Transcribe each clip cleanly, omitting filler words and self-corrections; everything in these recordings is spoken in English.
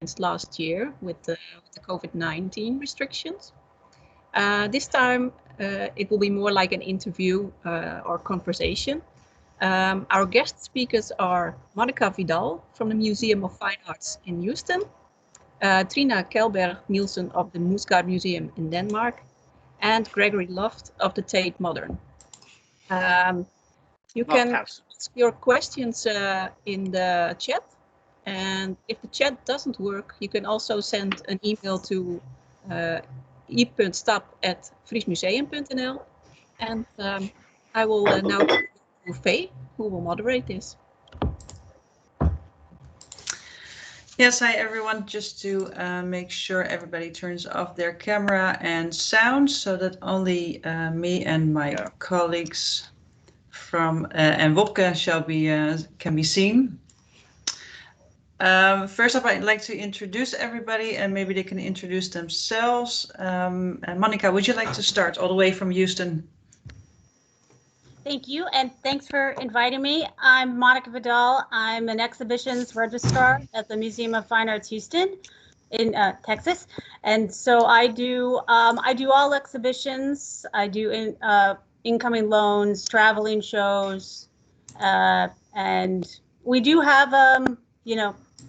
since last year with the COVID-19 restrictions. This time it will be more like an interview or conversation. Our guest speakers are Monica Vidal from the Museum of Fine Arts in Houston, Trine Kellberg Nielsen of the Moesgaard Museum in Denmark, and Gregory Loft of the Tate Modern. You can ask your questions in the chat, and if the chat doesn't work, you can also send an email to i.stap@friesmuseum.nl, and I will now to Faye, who will moderate this. Yes, hi everyone. Just to make sure everybody turns off their camera and sound so that only me and my colleagues from and Wobke can be seen. First up, I'd like to introduce everybody, and maybe they can introduce themselves. And Monica, would you like to start all the way from Houston? Thank you, and thanks for inviting me. I'm Monica Vidal. I'm an exhibitions registrar at the Museum of Fine Arts Houston in Texas, and so I do all exhibitions. I do incoming loans, traveling shows, and we do have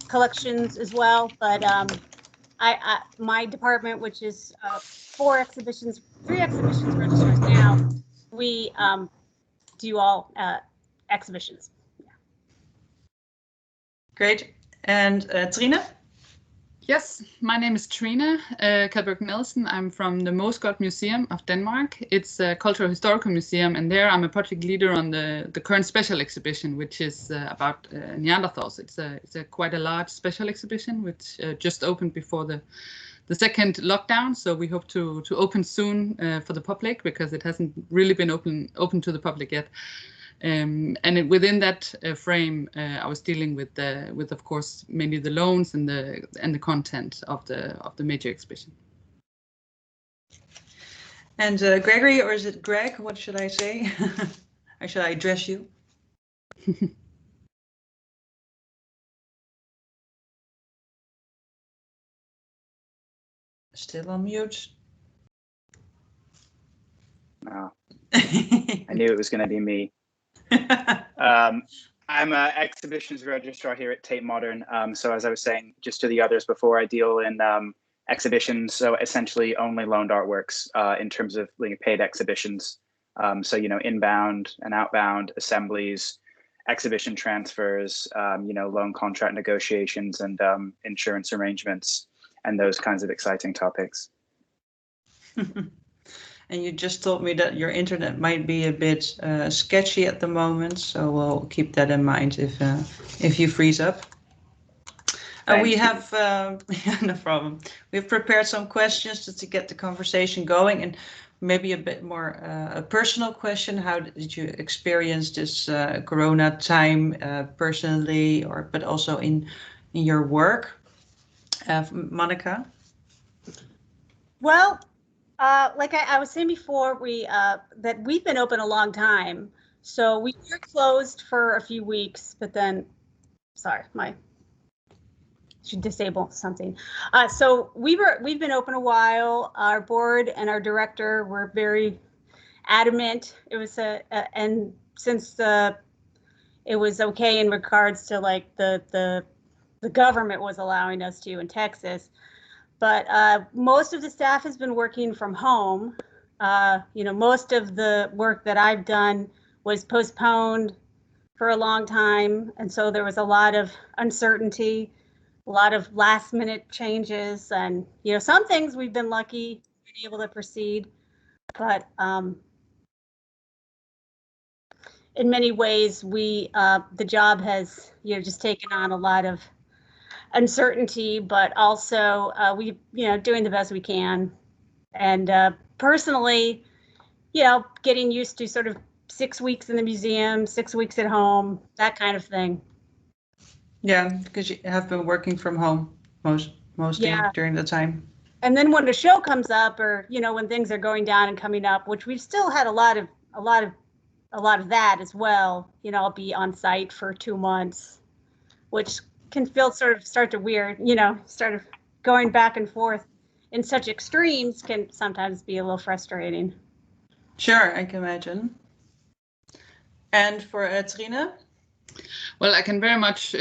collections as well. But my department, which is 3 exhibitions registrars now, we do all exhibitions. Yeah. Great. And Trine? Yes, my name is Trine Kellberg Nielsen. I'm from the Moesgaard Museum of Denmark. It's a cultural historical museum, and there I'm a project leader on the current special exhibition, which is about Neanderthals. It's quite a large special exhibition, which just opened before the second lockdown. So we hope to open soon for the public, because it hasn't really been open to the public yet. And within that frame, I was dealing with of course mainly the loans and the content of the major exhibition. And Gregory, or is it Greg? What should I say? Or should I address you? Still on mute. No. I knew it was going to be me. I'm an exhibitions registrar here at Tate Modern. So as I was saying, just to the others before, I deal in exhibitions, so essentially only loaned artworks in terms of paid exhibitions. So, inbound and outbound assemblies, exhibition transfers, loan contract negotiations, and insurance arrangements, and those kinds of exciting topics. And you just told me that your internet might be a bit sketchy at the moment, so we'll keep that in mind if you freeze up. We have, no problem. We've prepared some questions to get the conversation going, and maybe a bit more a personal question. How did you experience this Corona time personally, but also in your work? Monica? Well, like I was saying before, that we've been open a long time. So we were closed for a few weeks, but then, sorry, should disable something. So we've been open a while. Our board and our director were very adamant. It was and since it was okay in regards to like the government was allowing us to in Texas. But most of the staff has been working from home. Most of the work that I've done was postponed for a long time. And so there was a lot of uncertainty, a lot of last minute changes. And, some things we've been lucky to be able to proceed. But in many ways, the job has, just taken on a lot of uncertainty, but also we doing the best we can, and personally getting used to sort of 6 weeks in the museum, 6 weeks at home, that kind of thing. Yeah, because you have been working from home mostly during the time. And then when the show comes up, or when things are going down and coming up, which we've still had a lot of that as well, I'll be on site for 2 months, which can feel start to weird, start of going back and forth in such extremes can sometimes be a little frustrating. Sure, I can imagine. And for Trine? Well, I can very much,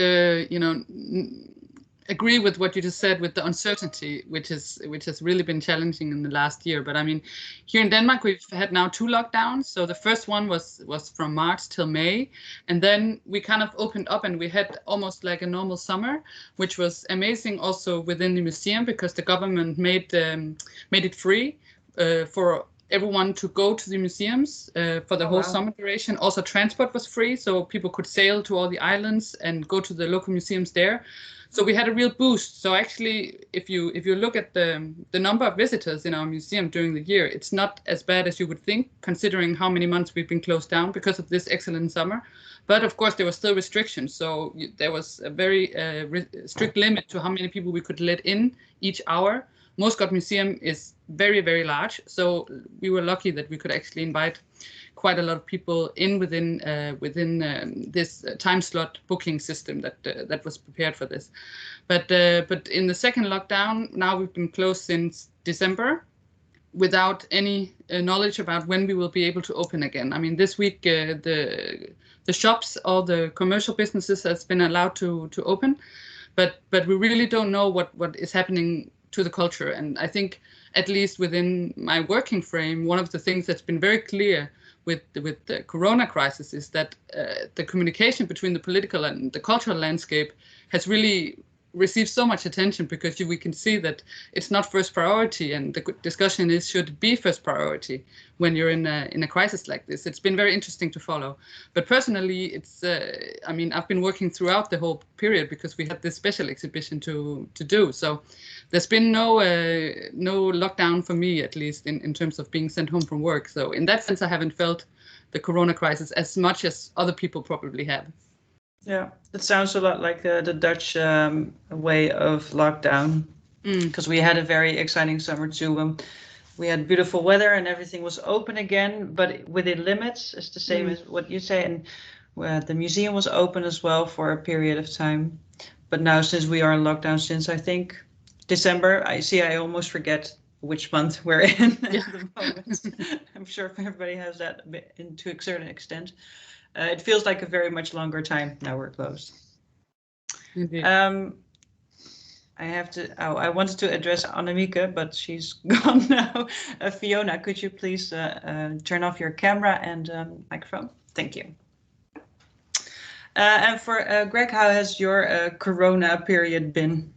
agree with what you just said with the uncertainty, which has really been challenging in the last year. But I mean, here in Denmark, we've had now 2 lockdowns. So the first one was from March till May, and then we kind of opened up and we had almost like a normal summer, which was amazing also within the museum because the government made it free for everyone to go to the museums for the whole summer duration. Also, transport was free, so people could sail to all the islands and go to the local museums there. So we had a real boost. So actually, if you look at the number of visitors in our museum during the year, it's not as bad as you would think, considering how many months we've been closed down because of this excellent summer. But of course, there were still restrictions. So there was a very strict limit to how many people we could let in each hour. Moesgaard Museum is very, very large. So we were lucky that we could actually invite quite a lot of people in within this time slot booking system that was prepared for this. But in the second lockdown, now we've been closed since December without any knowledge about when we will be able to open again. I mean, this week the shops, all the commercial businesses has been allowed to open, but we really don't know what is happening to the culture. And I think at least within my working frame, one of the things that's been very clear with the corona crisis is that the communication between the political and the cultural landscape has really received so much attention because we can see that it's not first priority, and the discussion is should it be first priority when you're in a crisis like this. It's been very interesting to follow. But personally, it's I mean, I've been working throughout the whole period because we had this special exhibition to do. So there's been no lockdown for me, at least in terms of being sent home from work. So in that sense, I haven't felt the corona crisis as much as other people probably have. Yeah, it sounds a lot like the Dutch way of lockdown, because we had a very exciting summer too. We had beautiful weather and everything was open again, but within limits. It's the same as what you say. And the museum was open as well for a period of time. But now, since we are in lockdown since, I think, December, I almost forget which month we're in at the moment. I'm sure everybody has that to a certain extent. It feels like a very much longer time now we're closed. Indeed. I wanted to address Annemieke, but she's gone now. Fiona, could you please turn off your camera and microphone? Thank you. And for Greg, how has your corona period been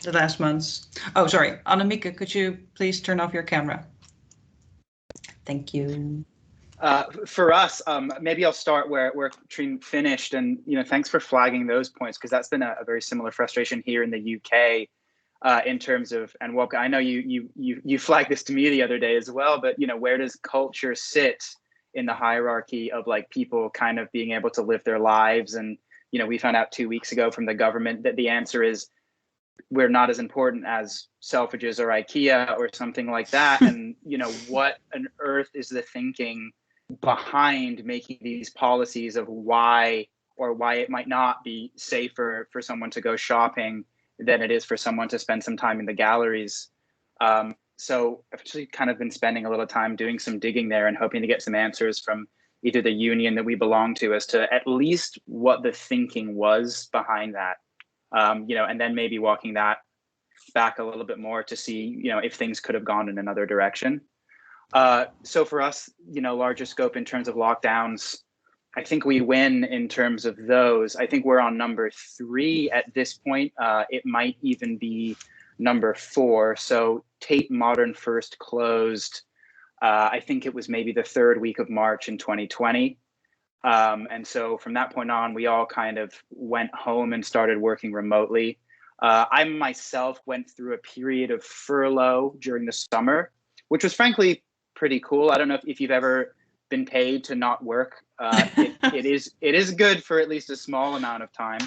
the last months? Oh, sorry. Annemieke, could you please turn off your camera? Thank you. For us, maybe I'll start where Trine finished, and thanks for flagging those points, because that's been a very similar frustration here in the UK in terms of, and Wobke, I know you flagged this to me the other day as well, but where does culture sit in the hierarchy of like people kind of being able to live their lives? And we found out 2 weeks ago from the government that the answer is we're not as important as Selfridges or IKEA or something like that. And what on earth is the thinking behind making these policies of why it might not be safer for someone to go shopping than it is for someone to spend some time in the galleries? So I've actually kind of been spending a little time doing some digging there and hoping to get some answers from either the union that we belong to as to at least what the thinking was behind that. And then maybe walking that back a little bit more to see, if things could have gone in another direction. So for us, larger scope in terms of lockdowns, I think we win in terms of those. I think we're on number 3 at this point. It might even be number 4. So Tate Modern first closed, I think it was maybe the 3rd week of March in 2020. And so from that point on, we all kind of went home and started working remotely. I myself went through a period of furlough during the summer, which was frankly pretty cool. I don't know if you've ever been paid to not work. It is good for at least a small amount of time.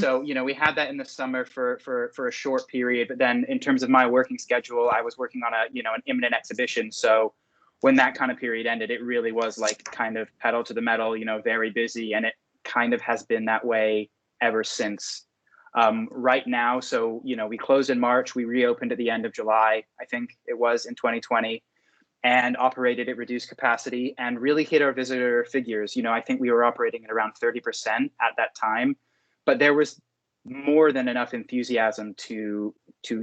So we had that in the summer for a short period. But then in terms of my working schedule, I was working on an imminent exhibition. So when that kind of period ended, it really was like kind of pedal to the metal, very busy, and it kind of has been that way ever since. Right now, so, we closed in March, we reopened at the end of July, I think it was, in 2020, and operated at reduced capacity and really hit our visitor figures. I think we were operating at around 30% at that time, but there was more than enough enthusiasm to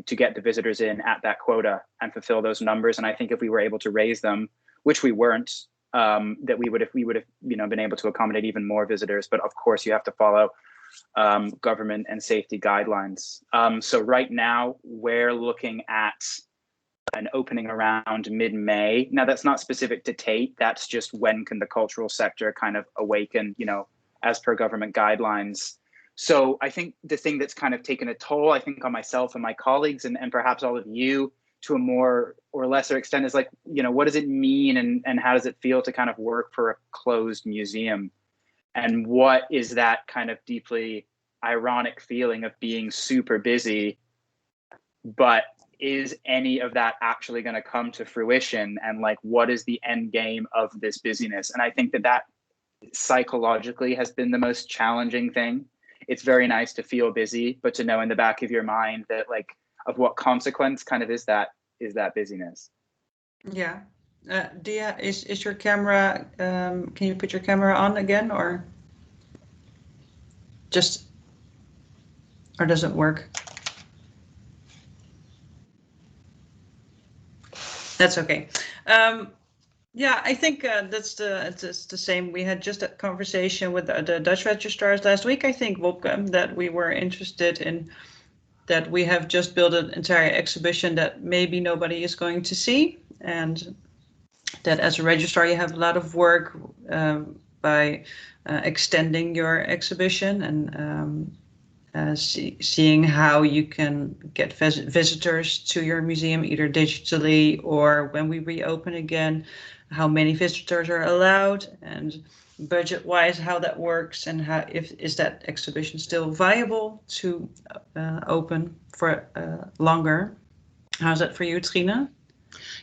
get the visitors in at that quota and fulfill those numbers. And I think if we were able to raise them, which we weren't, that we would have been able to accommodate even more visitors. But of course, you have to follow government and safety guidelines. So right now we're looking at an opening around mid-May. Now that's not specific to Tate. That's just when can the cultural sector kind of awaken, as per government guidelines. So I think the thing that's kind of taken a toll, I think, on myself and my colleagues and perhaps all of you to a more or lesser extent is like, what does it mean and how does it feel to kind of work for a closed museum? And what is that kind of deeply ironic feeling of being super busy, but is any of that actually going to come to fruition? And like, what is the end game of this busyness? And I think that psychologically has been the most challenging thing. It's very nice to feel busy, but to know in the back of your mind that like, of what consequence kind of is that busyness. Yeah. Dia, is your camera, can you put your camera on again or does it work? That's okay. Yeah, I think it's the same. We had just a conversation with the Dutch registrars last week, I think, Wobke, that we were interested in, that we have just built an entire exhibition that maybe nobody is going to see. And that as a registrar, you have a lot of work by extending your exhibition and seeing how you can get visitors to your museum, either digitally or when we reopen again, how many visitors are allowed and budget-wise how that works, and how is that exhibition still viable to open for longer. How's that for you, Trine?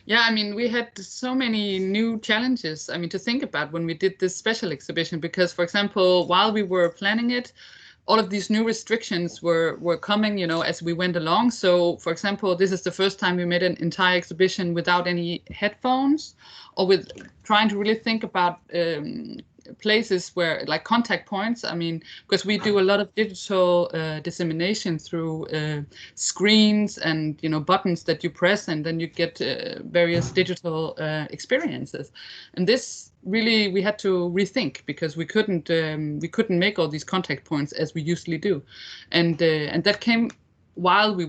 Yeah, I mean, we had so many new challenges, to think about when we did this special exhibition, because, for example, while we were planning it, all of these new restrictions were coming, as we went along. So, for example, this is the first time we made an entire exhibition without any headphones, or with trying to really think about places where, like, contact points. Because we do a lot of digital dissemination through screens and buttons that you press, and then you get various digital experiences. And this really we had to rethink, because we couldn't make all these contact points as we usually do, and that came while we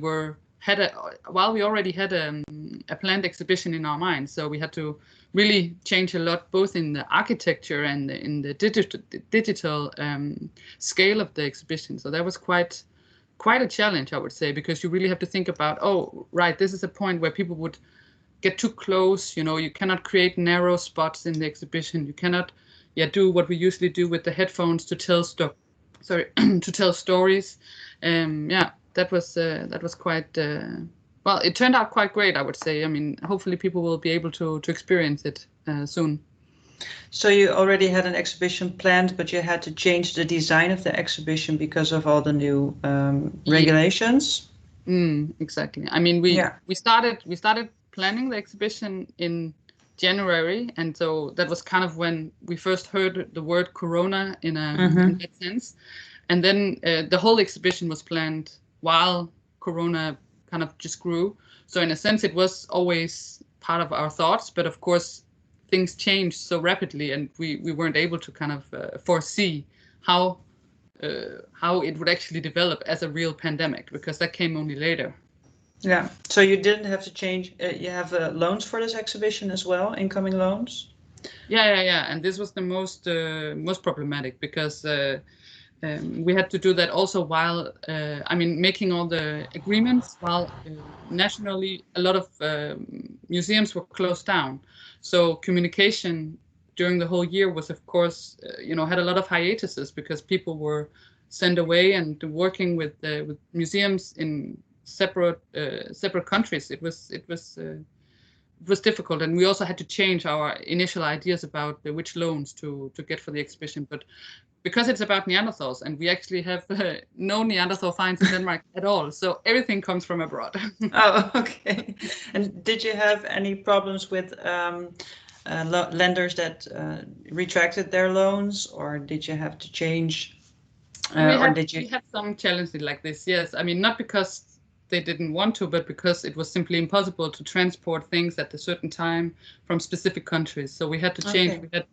already had a planned exhibition in our mind. So we had to really change a lot, both in the architecture and in the digital scale of the exhibition. So that was quite a challenge, I would say, because you really have to think about, oh, right, this is a point where people would get too close. You cannot create narrow spots in the exhibition. You cannot do what we usually do with the headphones to tell to tell stories. That was quite well, it turned out quite great, I would say. Hopefully people will be able to experience it soon. So you already had an exhibition planned, but you had to change the design of the exhibition because of all the new regulations. Exactly. We started planning the exhibition in January, and so that was kind of when we first heard the word Corona in that sense. And then the whole exhibition was planned while Corona kind of just grew. So in a sense, it was always part of our thoughts, but of course things changed so rapidly, and we weren't able to kind of foresee how it would actually develop as a real pandemic, because that came only later. Yeah, so you didn't have to change. You have loans for this exhibition as well, incoming loans? Yeah. And this was the most problematic, because we had to do that also while, making all the agreements while nationally a lot of museums were closed down. So communication during the whole year was, of course, had a lot of hiatuses, because people were sent away and working with museums in separate countries. It was difficult, and we also had to change our initial ideas about which loans to get for the exhibition. But because it's about Neanderthals, and we actually have no Neanderthal finds in Denmark at all. So everything comes from abroad. Oh, okay. And did you have any problems with lenders that retracted their loans, or did you have to change? We had some challenges like this, yes. I mean, not because they didn't want to, but because it was simply impossible to transport things at a certain time from specific countries. So we had to change. Okay.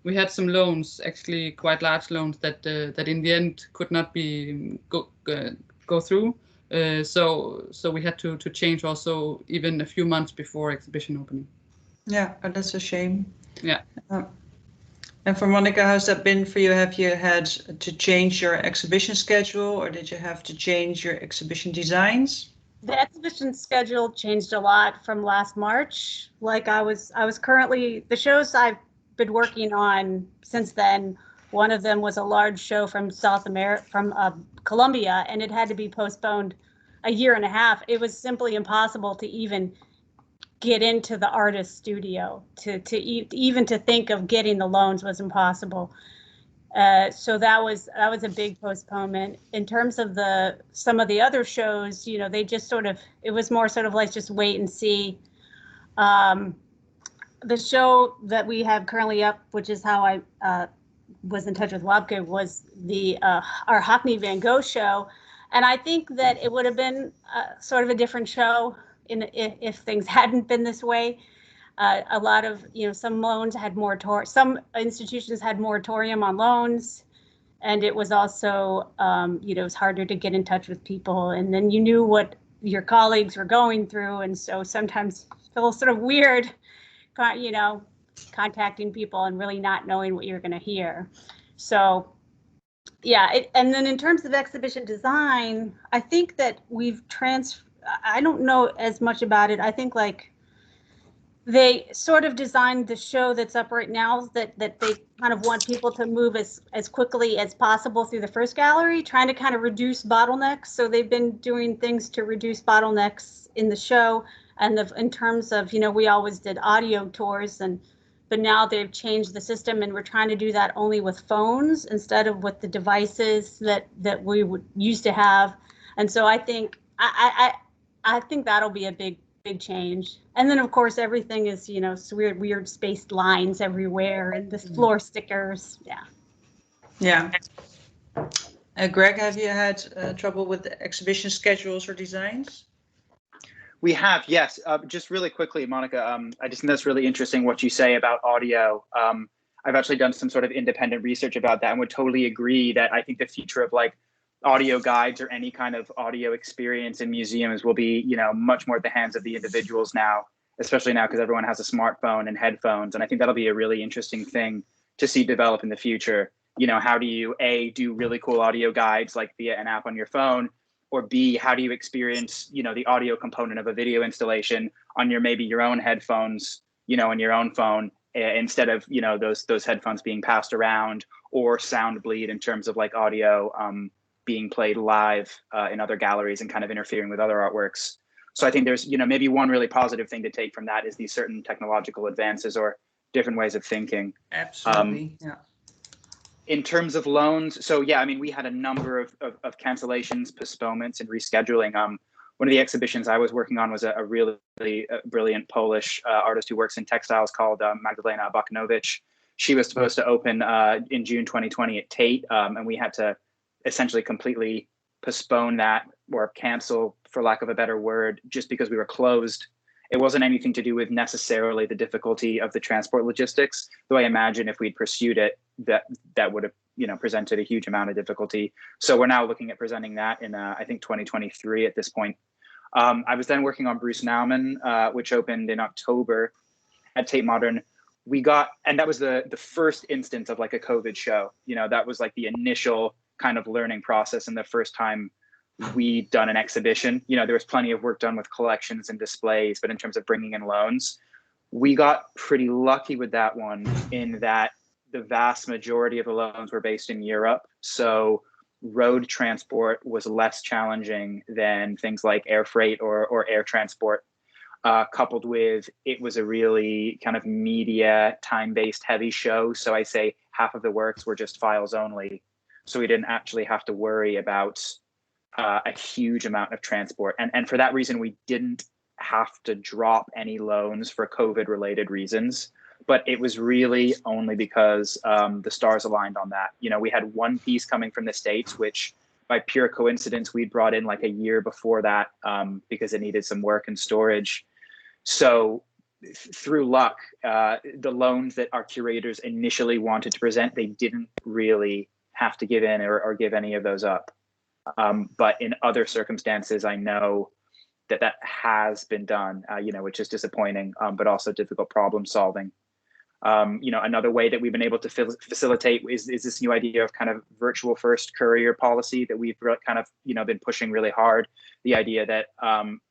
We had some loans, actually quite large loans, that in the end could not be go through. So we had to change also even a few months before exhibition opening. Yeah, that's a shame. Yeah. And for Monica, how's that been for you? Have you had to change your exhibition schedule, or did you have to change your exhibition designs? The exhibition schedule changed a lot from last March. Like I was currently, the shows I've been working on since then, one of them was a large show from South America, from Colombia, and it had to be postponed a year and a half. It was simply impossible to even get into the artist studio. Even to think of getting the loans was impossible. So that was a big postponement. In terms of some of the other shows, you know, they just it was more sort of like just wait and see. The show that we have currently up, which is how I was in touch with Wobke, was our Hockney Van Gogh show. And I think that it would have been sort of a different show if things hadn't been this way. A lot of, you know, some loans had some institutions had moratorium on loans, and it was also, you know, it was harder to get in touch with people, and then you knew what your colleagues were going through, and so sometimes it feels sort of weird, you know, contacting people and really not knowing what you're going to hear. So, yeah, and then in terms of exhibition design, I think that I don't know as much about it. I think like they sort of designed the show that's up right now that they kind of want people to move as quickly as possible through the first gallery, trying to kind of reduce bottlenecks. So they've been doing things to reduce bottlenecks in the show. And in terms of, you know, we always did audio tours, but now they've changed the system, and we're trying to do that only with phones instead of with the devices that we would used to have. And so I think I think that'll be a big change. And then of course everything is, you know, weird spaced lines everywhere and the floor stickers. Yeah. Greg, have you had trouble with the exhibition schedules or designs? We have, yes. Just really quickly, Monica, I just think that's really interesting what you say about audio. I've actually done some sort of independent research about that and would totally agree that I think the future of like audio guides or any kind of audio experience in museums will be, you know, much more at the hands of the individuals now, especially now because everyone has a smartphone and headphones. And I think that'll be a really interesting thing to see develop in the future. You know, how do you A, do really cool audio guides like via an app on your phone, or B, how do you experience, you know, the audio component of a video installation on maybe your own headphones, you know, on your own phone, instead of, you know, those headphones being passed around, or sound bleed in terms of like audio being played live in other galleries and kind of interfering with other artworks. So I think there's, you know, maybe one really positive thing to take from that is these certain technological advances or different ways of thinking. Absolutely, yeah. In terms of loans, so yeah, I mean, we had a number of cancellations, postponements, and rescheduling. One of the exhibitions I was working on was a really brilliant Polish artist who works in textiles called Magdalena Abakanowicz. She was supposed to open in June 2020 at Tate, and we had to essentially completely postpone that or cancel, for lack of a better word, just because we were closed. It wasn't anything to do with necessarily the difficulty of the transport logistics, though I imagine if we'd pursued it, that would have, you know, presented a huge amount of difficulty. So we're now looking at presenting that in, I think, 2023 at this point. I was then working on Bruce Nauman, which opened in October at Tate Modern. And that was the first instance of like a COVID show. You know, that was like the initial kind of learning process and the first time we'd done an exhibition. You know, there was plenty of work done with collections and displays, but in terms of bringing in loans, we got pretty lucky with that one in that the vast majority of the loans were based in Europe. So road transport was less challenging than things like air freight or air transport. coupled with it was a really kind of media time-based heavy show. So I say half of the works were just files only. So we didn't actually have to worry about a huge amount of transport. And for that reason, we didn't have to drop any loans for COVID-related reasons. But it was really only because the stars aligned on that. You know, we had one piece coming from the States, which by pure coincidence, we'd brought in like a year before that because it needed some work and storage. So through luck, the loans that our curators initially wanted to present, they didn't really have to give in or give any of those up. But in other circumstances, I know that has been done, you know, which is disappointing, but also difficult problem solving. You know, another way that we've been able to facilitate is this new idea of kind of virtual first courier policy that we've kind of, you know, been pushing really hard. The idea that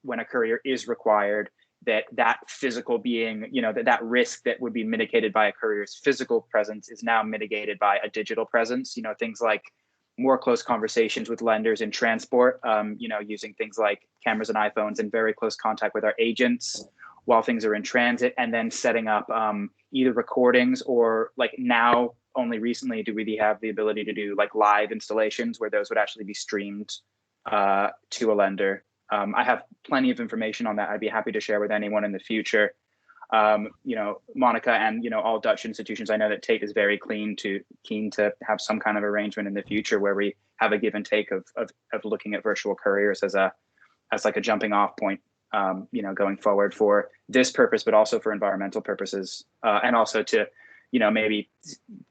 when a courier is required, that physical being, you know, that risk that would be mitigated by a courier's physical presence is now mitigated by a digital presence. You know, things like more close conversations with lenders in transport, you know, using things like cameras and iPhones and very close contact with our agents while things are in transit, and then setting up either recordings or, like, now only recently do we have the ability to do like live installations where those would actually be streamed to a lender. I have plenty of information on that. I'd be happy to share with anyone in the future. You know, Monica and, you know, all Dutch institutions, I know that Tate is very keen to have some kind of arrangement in the future where we have a give and take of looking at virtual couriers as like a jumping off point, you know, going forward for this purpose, but also for environmental purposes, and also to, you know, maybe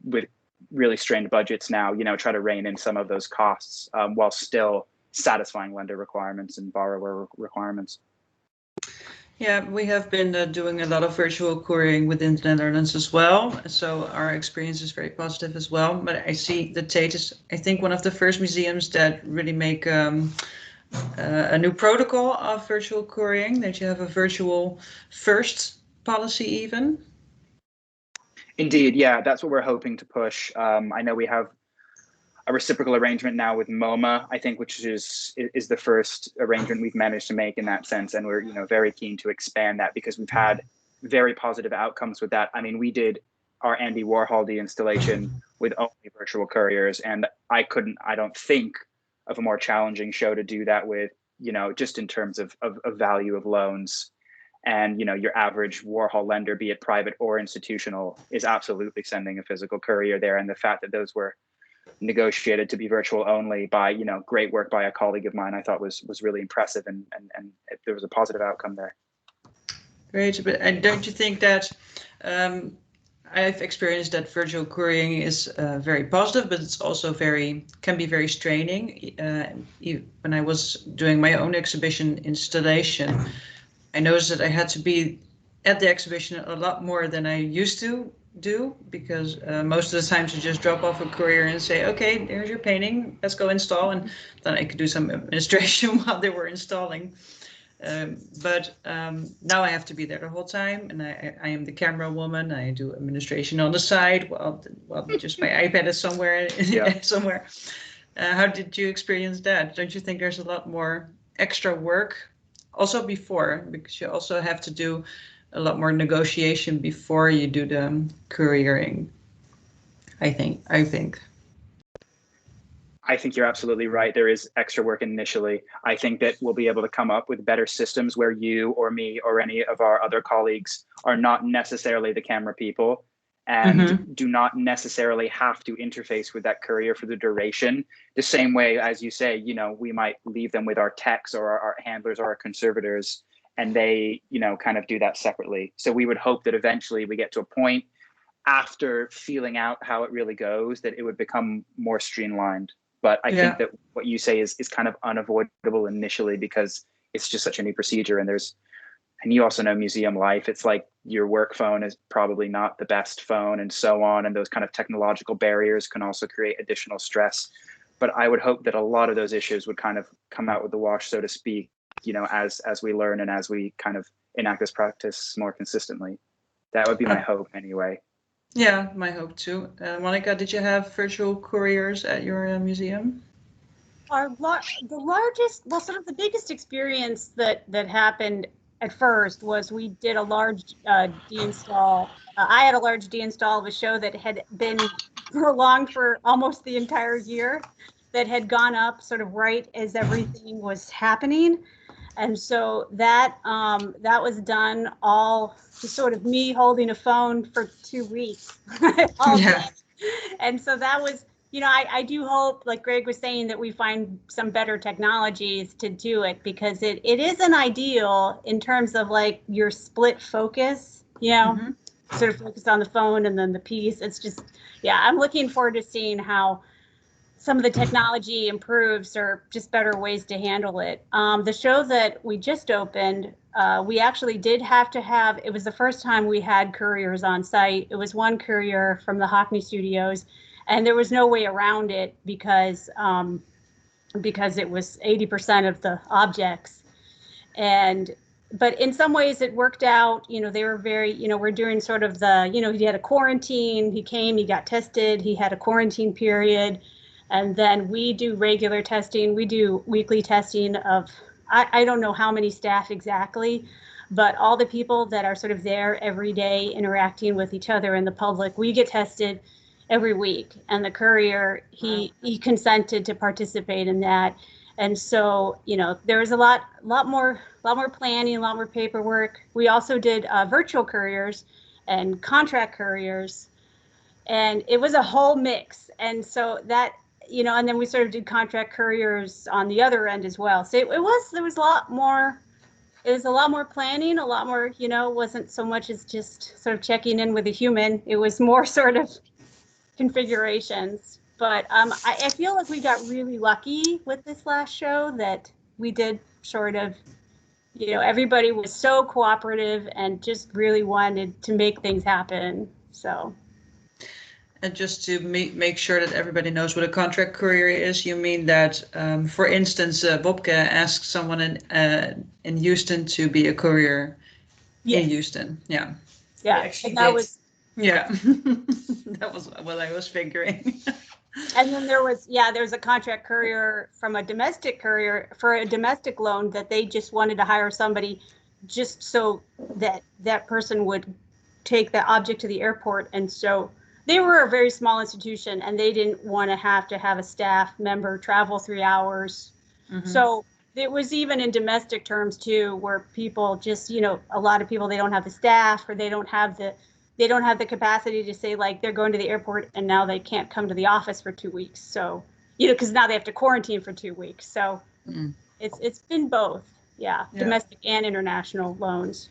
with really strained budgets now, you know, try to rein in some of those costs while still satisfying lender requirements and borrower requirements. Yeah, we have been doing a lot of virtual couriering within the Netherlands as well. So our experience is very positive as well. But I see that Tate is, I think, one of the first museums that really make a new protocol of virtual couriering, that you have a virtual first policy even. Indeed, yeah, that's what we're hoping to push. I know we have a reciprocal arrangement now with MoMA, I think, which is the first arrangement we've managed to make in that sense, and we're, you know, very keen to expand that because we've had very positive outcomes with that. I mean, we did our Andy Warhol installation with only virtual couriers, and I don't think of a more challenging show to do that with, you know, just in terms of value of loans. And, you know, your average Warhol lender, be it private or institutional, is absolutely sending a physical courier there. And the fact that those were negotiated to be virtual only by, you know, great work by a colleague of mine, I thought was really impressive, and there was a positive outcome there. Great, but don't you think that I've experienced that virtual couriering is very positive, but it's also can be very straining. When I was doing my own exhibition installation, I noticed that I had to be at the exhibition a lot more than I used to do, because most of the time to just drop off a courier and say, okay, there's your painting, let's go install, and then I could do some administration while they were installing. But now I have to be there the whole time, and I am the camera woman. I do administration on the side while just my iPad is somewhere. Yeah. somewhere. How did you experience that? Don't you think there's a lot more extra work also before, because you also have to do a lot more negotiation before you do the couriering? I think you're absolutely right. There is extra work initially. I think that we'll be able to come up with better systems where you or me or any of our other colleagues are not necessarily the camera people and do not necessarily have to interface with that courier for the duration. The same way, as you say, you know, we might leave them with our techs or our handlers or our conservators, and they, you know, kind of do that separately. So we would hope that eventually we get to a point after feeling out how it really goes that it would become more streamlined. But I think that what you say is kind of unavoidable initially, because it's just such a new procedure, and you also know museum life. It's like your work phone is probably not the best phone, and so on. And those kind of technological barriers can also create additional stress. But I would hope that a lot of those issues would kind of come out with the wash, so to speak, you know, as we learn and as we kind of enact this practice more consistently. That would be my hope anyway. Yeah, my hope too. Monica, did you have virtual couriers at your museum? The largest, well, sort of the biggest experience that happened at first was we did a large deinstall. I had a large deinstall of a show that had been prolonged for almost the entire year, that had gone up sort of right as everything was happening. And so that was done all just sort of me holding a phone for 2 weeks all day. And so that was, you know, I do hope, like Greg was saying, that we find some better technologies to do it, because it isn't ideal in terms of like your split focus, you know, sort of focus on the phone and then the piece. It's just, yeah, I'm looking forward to seeing how some of the technology improves or just better ways to handle it. The show that we just opened, we actually did have to have, it was the first time we had couriers on site. It was one courier from the Hockney Studios, and there was no way around it because it was 80% of the objects. But in some ways it worked out. You know, they were very, you know, we're doing sort of the, you know, he had a quarantine, he came, he got tested, he had a quarantine period. And then we do regular testing. We do weekly testing of, I don't know how many staff exactly, but all the people that are sort of there every day interacting with each other and the public, we get tested every week. And the courier, he consented to participate in that. And so, you know, there was a lot more planning, a lot more paperwork. We also did virtual couriers and contract couriers, and it was a whole mix. And so that, you know, and then we sort of did contract couriers on the other end as well. So there was a lot more planning, a lot more, you know, wasn't so much as just sort of checking in with a human. It was more sort of configurations. But I feel like we got really lucky with this last show, that we did sort of, you know, everybody was so cooperative and just really wanted to make things happen. So. And just to make sure that everybody knows what a contract courier is, you mean that, for instance, Wobke asked someone in Houston to be a courier in Houston. Yeah. Yeah. Actually, and that was. Yeah. That was what I was figuring. And then there's a contract courier from a domestic courier for a domestic loan, that they just wanted to hire somebody just so that person would take the object to the airport. And so they were a very small institution, and they didn't want to have a staff member travel 3 hours. So it was even in domestic terms too, where people just, you know, a lot of people, they don't have the staff, or they don't have the capacity to say, like, they're going to the airport and now they can't come to the office for 2 weeks. So, you know, because now they have to quarantine for 2 weeks. So it's been both, domestic and international loans.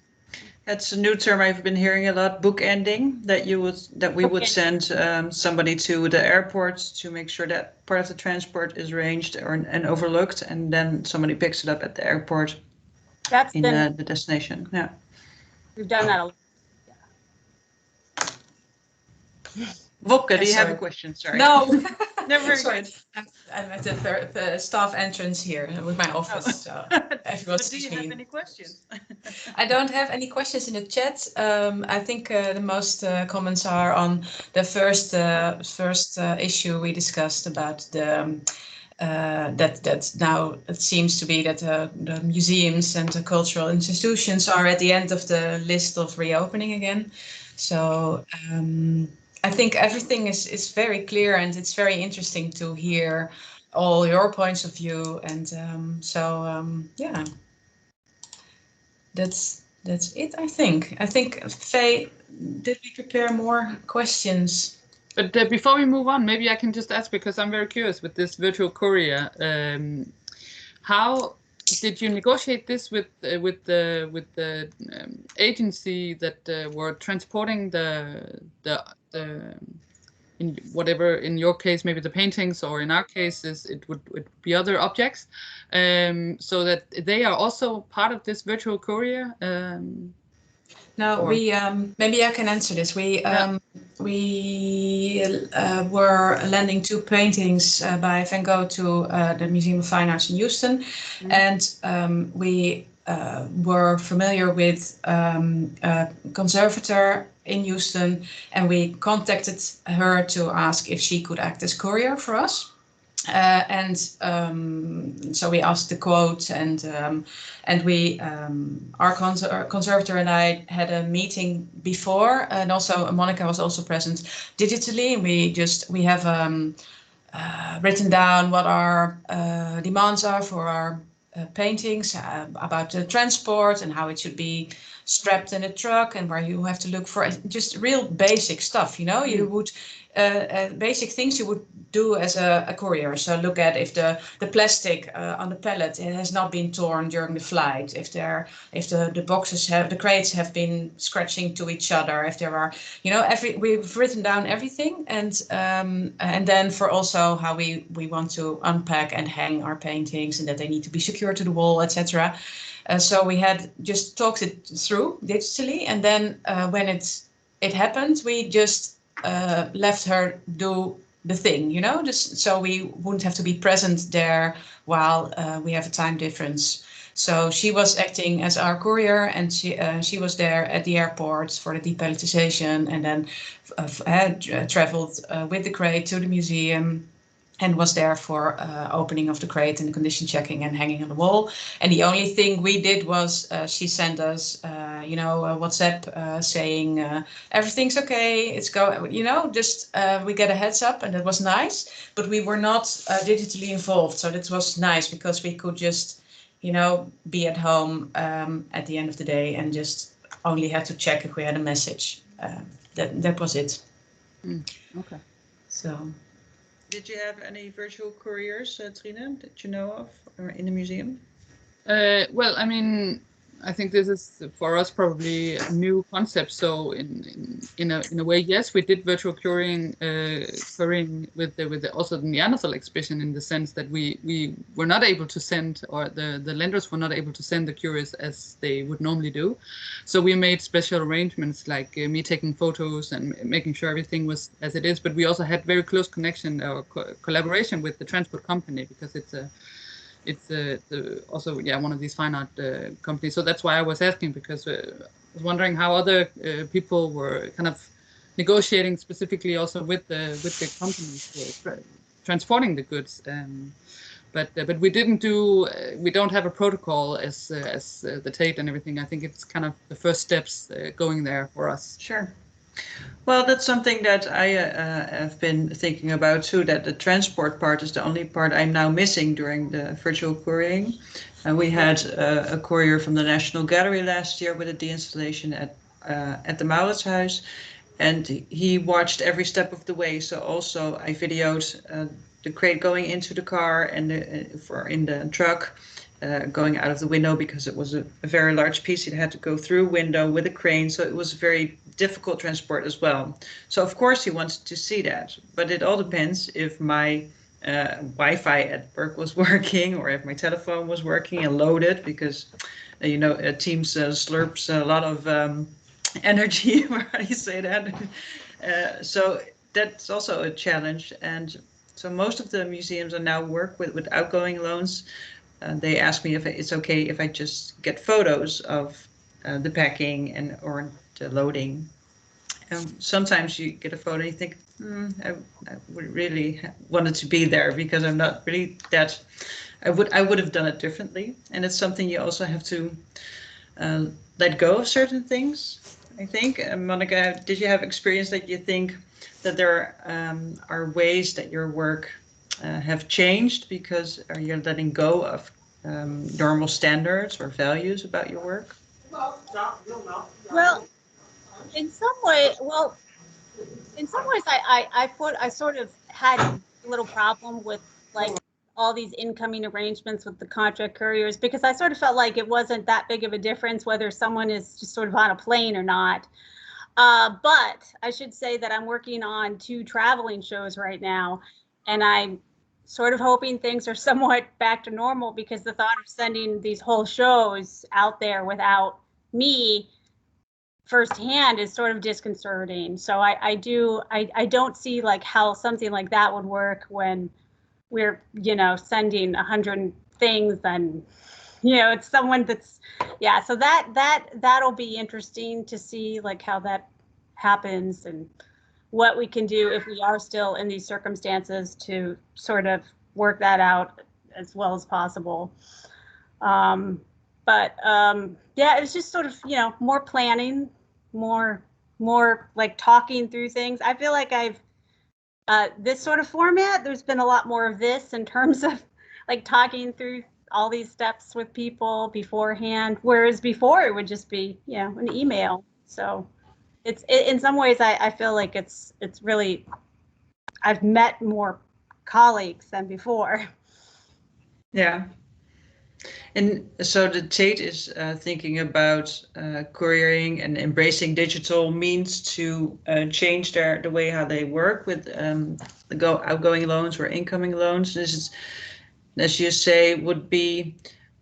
That's a new term I've been hearing a lot, bookending, that we would send somebody to the airport to make sure that part of the transport is arranged and overlooked, and then somebody picks it up at the airport. That's in the destination. Yeah. We've done that a lot. Wobke, do you have a question? Sorry. No. Never Sorry. good. I'm at the staff entrance here with my office. So everyone's Do you have any questions? I don't have any questions in the chat. I think the most comments are on the first issue we discussed about the that now it seems to be that the museums and the cultural institutions are at the end of the list of reopening again. So I think everything is very clear, and it's very interesting to hear all your points of view. And yeah, that's it. I think Faye, did we prepare more questions? But before we move on, maybe I can just ask, because I'm very curious with this virtual courier. How did you negotiate this with the agency that were transporting the in whatever, in your case maybe the paintings, or in our cases it would be other objects, so that they are also part of this virtual courier? No, we maybe I can answer this. We were lending 2 paintings by Van Gogh to the Museum of Fine Arts in Houston, and we were familiar with a conservator in Houston, and we contacted her to ask if she could act as courier for us. So we asked the quote, and we our conservator and I had a meeting before, and also Monica was also present digitally, and we have written down what our demands are for our paintings, about the transport and how it should be strapped in a truck, and where you have to look for just real basic stuff, you know. You would basic things you would do as a courier. So look at if the plastic on the pallet, it has not been torn during the flight, if the boxes have, the crates have been scratching to each other, if there are, you know, we've written down everything, and then for also how we want to unpack and hang our paintings, and that they need to be secured to the wall, etc. So we had just talked it through digitally, and then when it happened, we just left her do the thing, you know, just so we wouldn't have to be present there while we have a time difference. So she was acting as our courier, and she was there at the airport for the depalletization, and then traveled with the crate to the museum, and was there for opening of the crate and the condition checking and hanging on the wall. And the only thing we did was she sent us, you know, a WhatsApp saying everything's okay, it's going, you know, just we get a heads up, and that was nice. But we were not digitally involved, so that was nice because we could just, you know, be at home at the end of the day and just only had to check if we had a message. That was it. Okay. So. Did you have any virtual couriers, Trine, that you know of, or in the museum? Well, I mean, I think this is for us probably a new concept. So in a way, yes, we did virtual couriering with the also the Neanderthal exhibition, in the sense that we were not able to send, or the lenders were not able to send the couriers as they would normally do. So we made special arrangements, like me taking photos and making sure everything was as it is. But we also had very close connection or collaboration with the transport company, because it's also one of these fine art companies. So that's why I was asking, because I was wondering how other people were kind of negotiating specifically also with the companies transporting the goods. But we didn't do. We don't have a protocol as the Tate and everything. I think it's kind of the first steps going there for us. Sure. Well, that's something that I have been thinking about too, that the transport part is the only part I'm now missing during the virtual couriering. We had a courier from the National Gallery last year with a deinstallation at the Mauritshuis, and he watched every step of the way. So also I videoed the crate going into the car and in the truck, going out of the window, because it was a very large piece. It had to go through a window with a crane, so it was very difficult transport as well. So of course he wanted to see that, but it all depends if my Wi-Fi at work was working, or if my telephone was working and loaded, because you know, Teams slurps a lot of energy. How do you say that? So that's also a challenge. And so most of the museums I now work with outgoing loans, they ask me if it's okay if I just get photos of the packing or the loading. Sometimes you get a photo and you think, I would really wanted to be there, because I'm not really that. I would have done it differently, and it's something you also have to let go of certain things, I think. Monica, did you have experience that you think that there are ways that your work have changed because you're letting go of normal standards or values about your work? Well, in some ways, I sort of had a little problem with like all these incoming arrangements with the contract couriers, because I sort of felt like it wasn't that big of a difference whether someone is just sort of on a plane or not. But I should say that I'm working on 2 traveling shows right now, and I'm sort of hoping things are somewhat back to normal, because the thought of sending these whole shows out there without me firsthand is sort of disconcerting. So I don't see like how something like that would work when we're, you know, sending 100 things, and, you know, it's someone that's, yeah, so that'll be interesting to see like how that happens, and what we can do if we are still in these circumstances to sort of work that out as well as possible. Yeah, it's just sort of, you know, more planning, more like talking through things. I feel like I've this sort of format, there's been a lot more of this in terms of like talking through all these steps with people beforehand, whereas before it would just be, you know, an email. So it's in some ways I feel like it's really, I've met more colleagues than before. Yeah. And so the Tate is thinking about couriering and embracing digital means to change the way how they work with the outgoing loans or incoming loans. This is, as you say, would be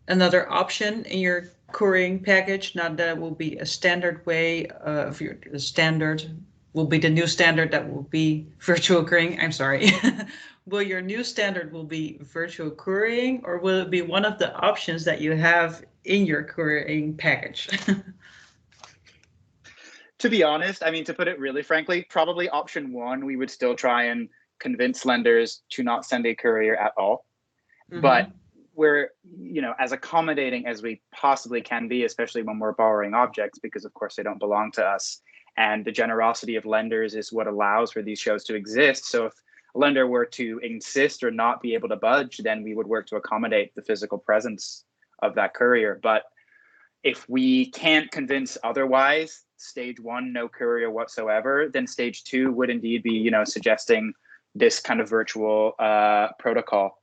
another option in your couriering package. Not that it will be a standard way of your standard will be the new standard that will be virtual couriering. I'm sorry. Will your new standard will be virtual couriering, or will it be one of the options that you have in your couriering package? To be honest, I mean, to put it really frankly, probably option one, we would still try and convince lenders to not send a courier at all. Mm-hmm. But we're, you know, as accommodating as we possibly can be, especially when we're borrowing objects, because of course they don't belong to us. And the generosity of lenders is what allows for these shows to exist. So if a lender were to insist or not be able to budge, then we would work to accommodate the physical presence of that courier. But if we can't convince otherwise, stage one, no courier whatsoever, then stage two would indeed be, you know, suggesting this kind of virtual protocol,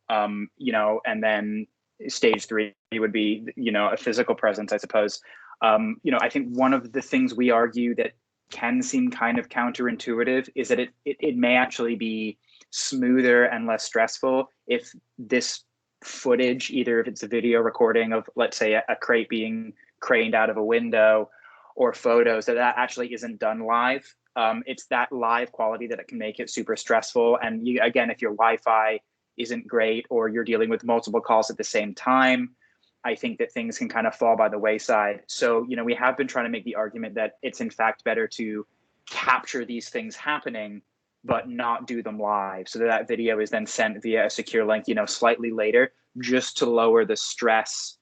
you know, and then stage three would be, you know, a physical presence, I suppose. You know, I think one of the things we argue that can seem kind of counterintuitive is that it may actually be smoother and less stressful if this footage, either if it's a video recording of, let's say, a crate being craned out of a window, or photos, that actually isn't done live. It's that live quality that it can make it super stressful. And you, again, if your Wi-Fi isn't great or you're dealing with multiple calls at the same time, I think that things can kind of fall by the wayside. So, you know, we have been trying to make the argument that it's in fact better to capture these things happening, but not do them live. So that video is then sent via a secure link, you know, slightly later, just to lower the stress,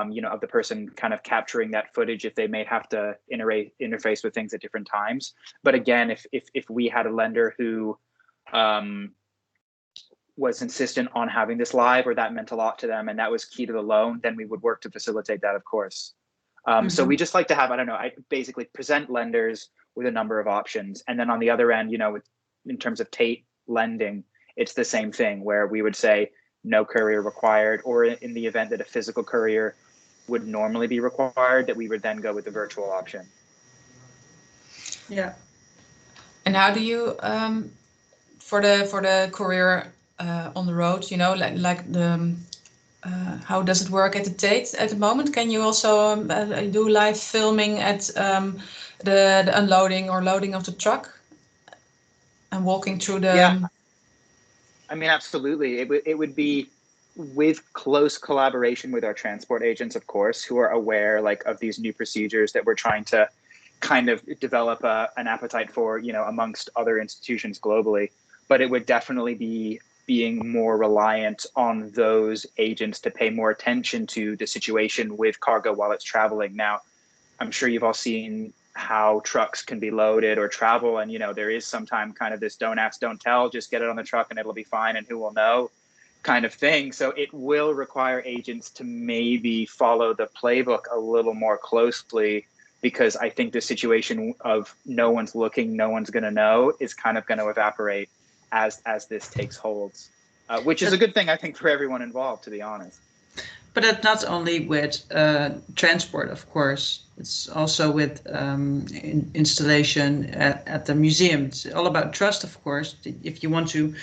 you know, of the person kind of capturing that footage if they may have to interface with things at different times. But again, if we had a lender who was insistent on having this live, or that meant a lot to them and that was key to the loan, then we would work to facilitate that, of course. So we just like to have, I don't know, I basically present lenders with a number of options. And then on the other end, you know, in terms of Tate lending, it's the same thing where we would say no courier required, or in the event that a physical courier would normally be required, that we would then go with the virtual option. Yeah. And how do you, for the courier on the road, you know, like the, how does it work at the Tate at the moment? Can you also do live filming at the unloading or loading of the truck and walking through the... Yeah, I mean, absolutely. It would be with close collaboration with our transport agents, of course, who are aware like of these new procedures that we're trying to kind of develop an appetite for, you know, amongst other institutions globally. But it would definitely be being more reliant on those agents to pay more attention to the situation with cargo while it's traveling. Now, I'm sure you've all seen how trucks can be loaded or travel, and you know, there is sometimes kind of this don't ask, don't tell, just get it on the truck and it'll be fine and who will know kind of thing. So it will require agents to maybe follow the playbook a little more closely, because I think the situation of no one's looking, no one's going to know is kind of going to evaporate as this takes holds, which is a good thing, I think, for everyone involved, to be honest. But it's not only with transport, of course. It's also with installation at the museum. It's all about trust, of course. If you want to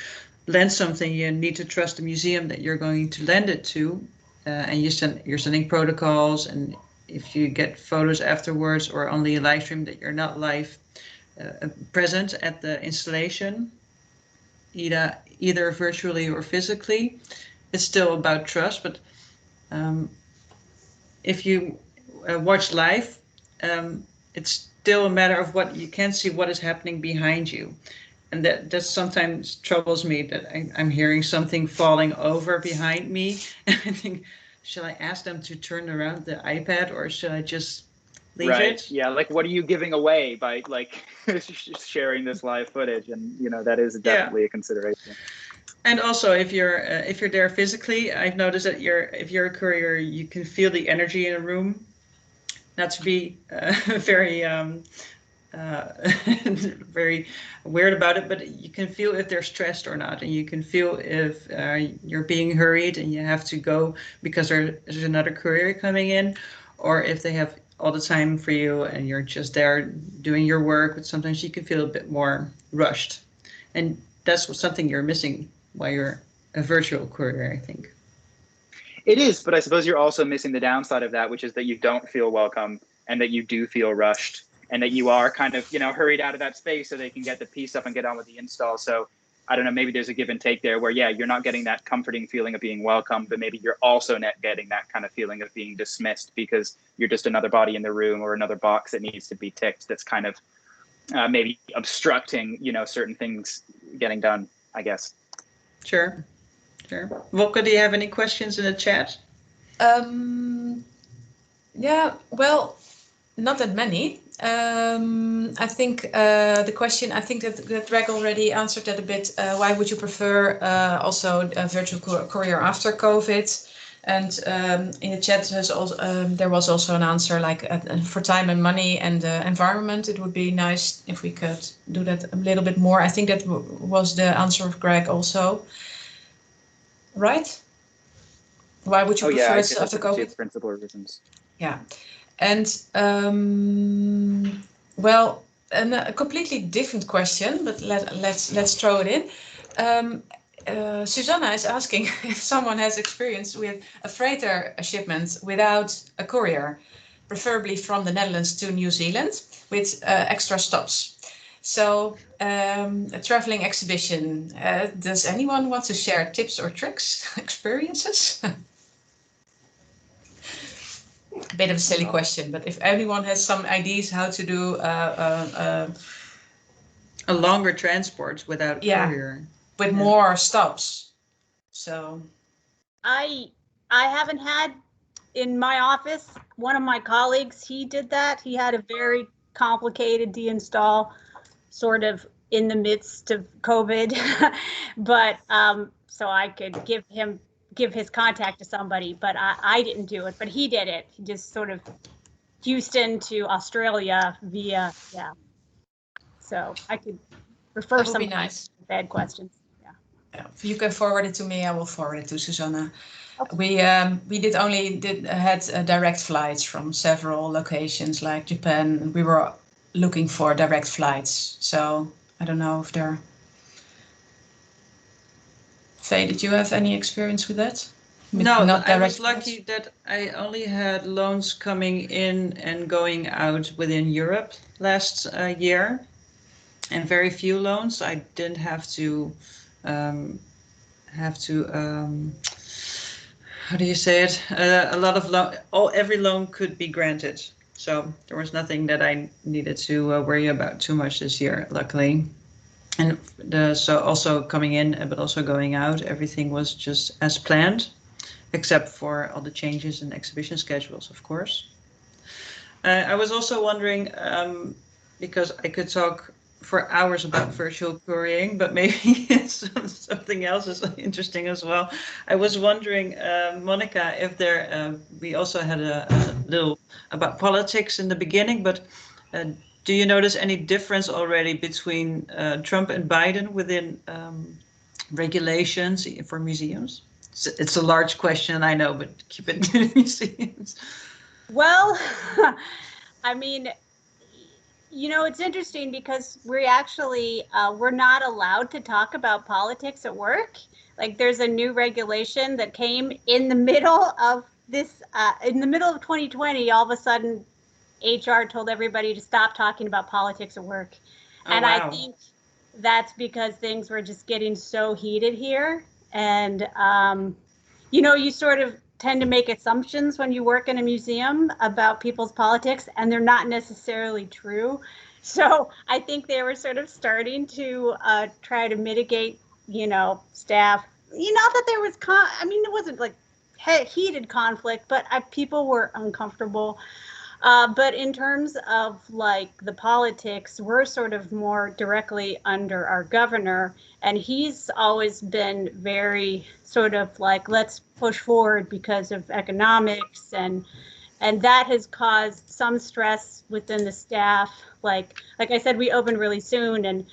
lend something, you need to trust the museum that you're going to lend it to, and you're sending protocols. And if you get photos afterwards or only a live stream that you're not live present at the installation, either virtually or physically, it's still about trust. But if you watch live, it's still a matter of what you can see what is happening behind you. and that sometimes troubles me, that I'm hearing something falling over behind me. And I think, should I ask them to turn around the iPad, or should I just leave it? Yeah, like what are you giving away by like sharing this live footage? And you know, that is definitely a consideration. And also, if you're there physically, I've noticed that if you're a courier, you can feel the energy in a room. Not to be very very weird about it, but you can feel if they're stressed or not, and you can feel if you're being hurried and you have to go because there's another courier coming in, or if they have all the time for you and you're just there doing your work. But sometimes you can feel a bit more rushed, and that's something you're missing while you're a virtual courier, I think. It is, but I suppose you're also missing the downside of that, which is that you don't feel welcome and that you do feel rushed and that you are kind of, you know, hurried out of that space so they can get the piece up and get on with the install. So I don't know, maybe there's a give and take there where, yeah, you're not getting that comforting feeling of being welcome, but maybe you're also not getting that kind of feeling of being dismissed because you're just another body in the room or another box that needs to be ticked that's kind of maybe obstructing, you know, certain things getting done, I guess. Sure. Wobke, do you have any questions in the chat? Yeah, well, not that many. I think the question, I think that Greg already answered that a bit. Why would you prefer also a virtual courier after COVID? And in the chat, there was also an answer like for time and money and environment. It would be nice if we could do that a little bit more. I think that was the answer of Greg also. Right? Why would you prefer it after COVID? Principal reasons. Yeah, and well, and a completely different question, but let's throw it in. Susanna is asking if someone has experience with a freighter shipment without a courier, preferably from the Netherlands to New Zealand, with extra stops. So, a traveling exhibition. Does anyone want to share tips or tricks, experiences? A bit of a silly question, but if anyone has some ideas how to do a longer transport without courier, with more stops. So, I haven't had in my office. One of my colleagues, he did that. He had a very complicated deinstall, sort of in the midst of COVID, but so I could give his contact to somebody, but I didn't do it, but he did it. He just sort of Houston to Australia via, So I could refer some nice. bad questions. Yeah. If you can forward it to me, I will forward it to Susanna. Okay. We had direct flights from several locations like Japan. We were looking for direct flights, so I don't know if they're. Faye, did you have any experience with that? No, I was lucky that I only had loans coming in and going out within Europe last year, and very few loans. I didn't have to how do you say it? A lot of every loan could be granted. So there was nothing that I needed to worry about too much this year, luckily. And so also coming in, but also going out, everything was just as planned, except for all the changes in exhibition schedules, of course. I was also wondering, because I could talk for hours about virtual couriering, but maybe something else is interesting as well. I was wondering, Monica, if we also had a little about politics in the beginning, but do you notice any difference already between Trump and Biden within regulations for museums? It's a large question, I know, but keep it to museums. Well, I mean, you know, it's interesting because we actually, we're not allowed to talk about politics at work. Like there's a new regulation that came in the middle of this, in the middle of 2020, all of a sudden, HR told everybody to stop talking about politics at work. And wow. I think that's because things were just getting so heated here. And, you know, you sort of tend to make assumptions when you work in a museum about people's politics, and they're not necessarily true. So I think they were sort of starting to try to mitigate, staff. Not that there was, it wasn't like heated conflict, but people were uncomfortable. But in terms of like the politics, we're sort of more directly under our governor, and he's always been very sort of like, let's push forward because of economics, and that has caused some stress within the staff. Like I said, we opened really soon, and